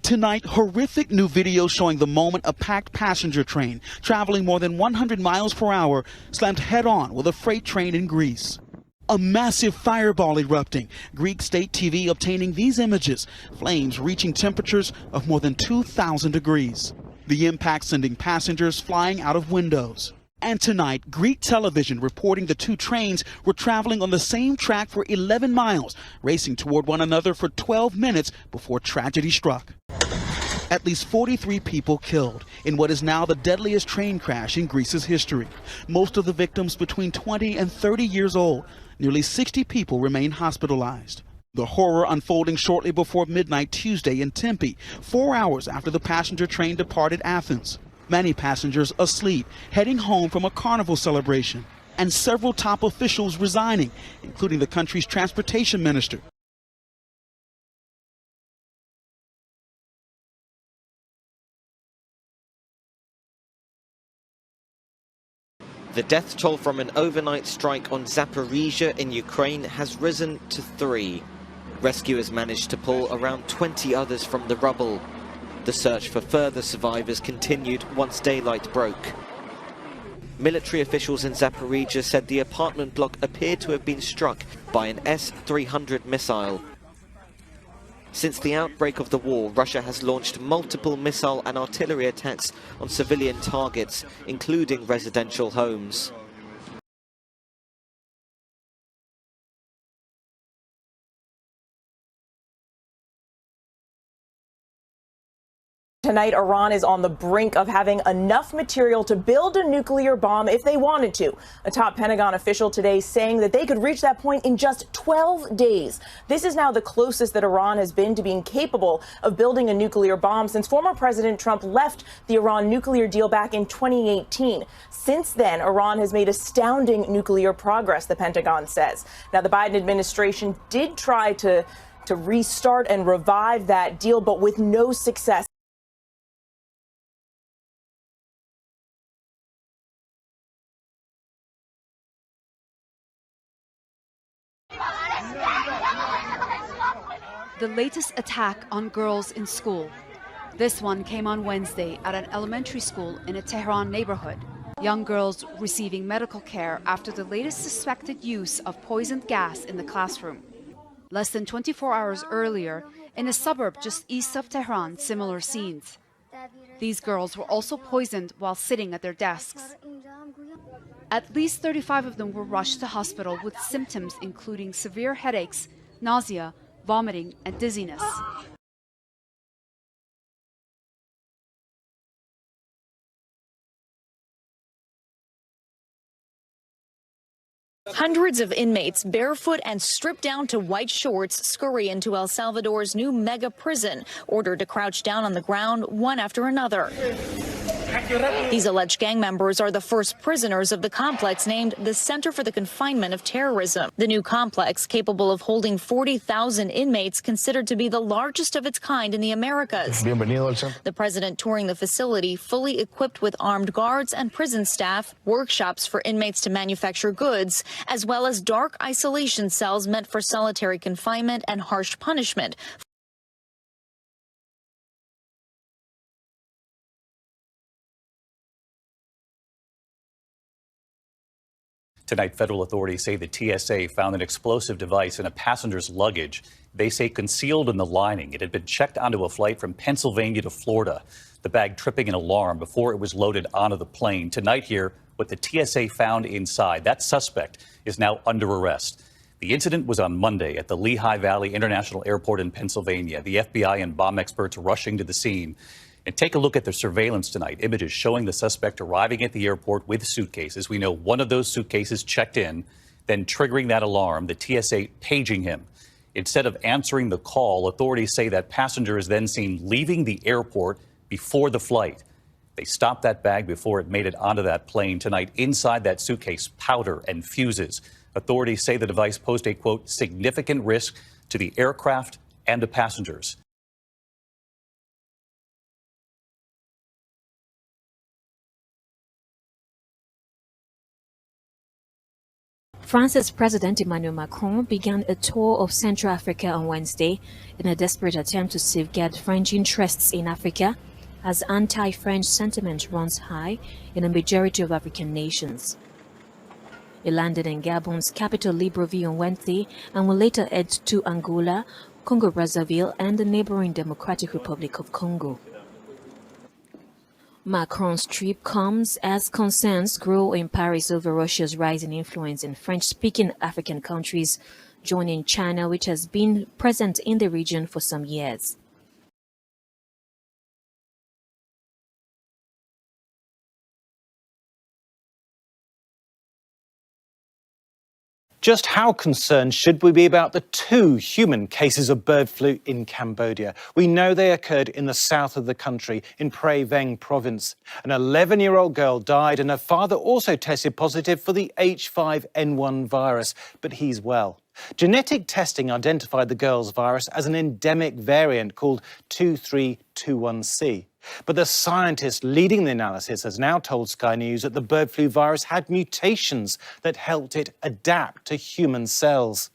Tonight, horrific new video showing the moment a packed passenger train traveling more than 100 miles per hour slammed head-on with a freight train in Greece. A massive fireball erupting. Greek state TV obtaining these images, flames reaching temperatures of more than 2,000 degrees. The impact sending passengers flying out of windows. And tonight, Greek television reporting the two trains were traveling on the same track for 11 miles, racing toward one another for 12 minutes before tragedy struck. At least 43 people killed in what is now the deadliest train crash in Greece's history. Most of the victims between 20 and 30 years old. Nearly 60 people remain hospitalized. The horror unfolding shortly before midnight Tuesday in Tempe, 4 hours after the passenger train departed Athens. Many passengers asleep, heading home from a carnival celebration, and several top officials resigning, including the country's transportation minister. The death toll from an overnight strike on Zaporizhzhia in Ukraine has risen to 3. Rescuers managed to pull around 20 others from the rubble. The search for further survivors continued once daylight broke. Military officials in Zaporizhzhia said the apartment block appeared to have been struck by an S-300 missile. Since the outbreak of the war, Russia has launched multiple missile and artillery attacks on civilian targets, including residential homes. Tonight, Iran is on the brink of having enough material to build a nuclear bomb if they wanted to. A top Pentagon official today saying that they could reach that point in just 12 days. This is now the closest that Iran has been to being capable of building a nuclear bomb since former President Trump left the Iran nuclear deal back in 2018. Since then, Iran has made astounding nuclear progress, the Pentagon says. Now, the Biden administration did try to restart and revive that deal, but with no success. The latest attack on girls in school. This one came on Wednesday at an elementary school in a Tehran neighborhood. Young girls receiving medical care after the latest suspected use of poisoned gas in the classroom. Less than 24 hours earlier, in a suburb just east of Tehran, similar scenes. These girls were also poisoned while sitting at their desks. At least 35 of them were rushed to hospital with symptoms including severe headaches, nausea, vomiting, and dizziness. Hundreds of inmates, barefoot and stripped down to white shorts, scurry into El Salvador's new mega prison, ordered to crouch down on the ground one after another. These alleged gang members are the first prisoners of the complex named the Center for the Confinement of Terrorism. The new complex, capable of holding 40,000 inmates, considered to be the largest of its kind in the Americas. The president touring the facility, fully equipped with armed guards and prison staff, workshops for inmates to manufacture goods, as well as dark isolation cells meant for solitary confinement and harsh punishment. Tonight, federal authorities say the TSA found an explosive device in a passenger's luggage. They say concealed in the lining. It had been checked onto a flight from Pennsylvania to Florida. The bag tripping an alarm before it was loaded onto the plane. Tonight here, what the TSA found inside. That suspect is now under arrest. The incident was on Monday at the Lehigh Valley International Airport in Pennsylvania. The FBI and bomb experts rushing to the scene. And take a look at the surveillance tonight. Images showing the suspect arriving at the airport with suitcases. We know one of those suitcases checked in, then triggering that alarm, the TSA paging him. Instead of answering the call, authorities say that passenger is then seen leaving the airport before the flight. They stopped that bag before it made it onto that plane. Tonight, inside that suitcase, powder and fuses. Authorities say the device posed a, quote, significant risk to the aircraft and the passengers. France's President Emmanuel Macron began a tour of Central Africa on Wednesday in a desperate attempt to safeguard French interests in Africa as anti-French sentiment runs high in a majority of African nations. He landed in Gabon's capital Libreville on Wednesday and will later head to Angola, Congo-Brazzaville and the neighboring Democratic Republic of Congo. Macron's trip comes as concerns grow in Paris over Russia's rising influence in French-speaking African countries, joining China, which has been present in the region for some years. Just how concerned should we be about the 2 human cases of bird flu in Cambodia? We know they occurred in the south of the country, in Prey Veng province. An 11-year-old girl died and her father also tested positive for the H5N1 virus, but he's well. Genetic testing identified the girl's virus as an endemic variant called 2321C. But the scientist leading the analysis has now told Sky News that the bird flu virus had mutations that helped it adapt to human cells.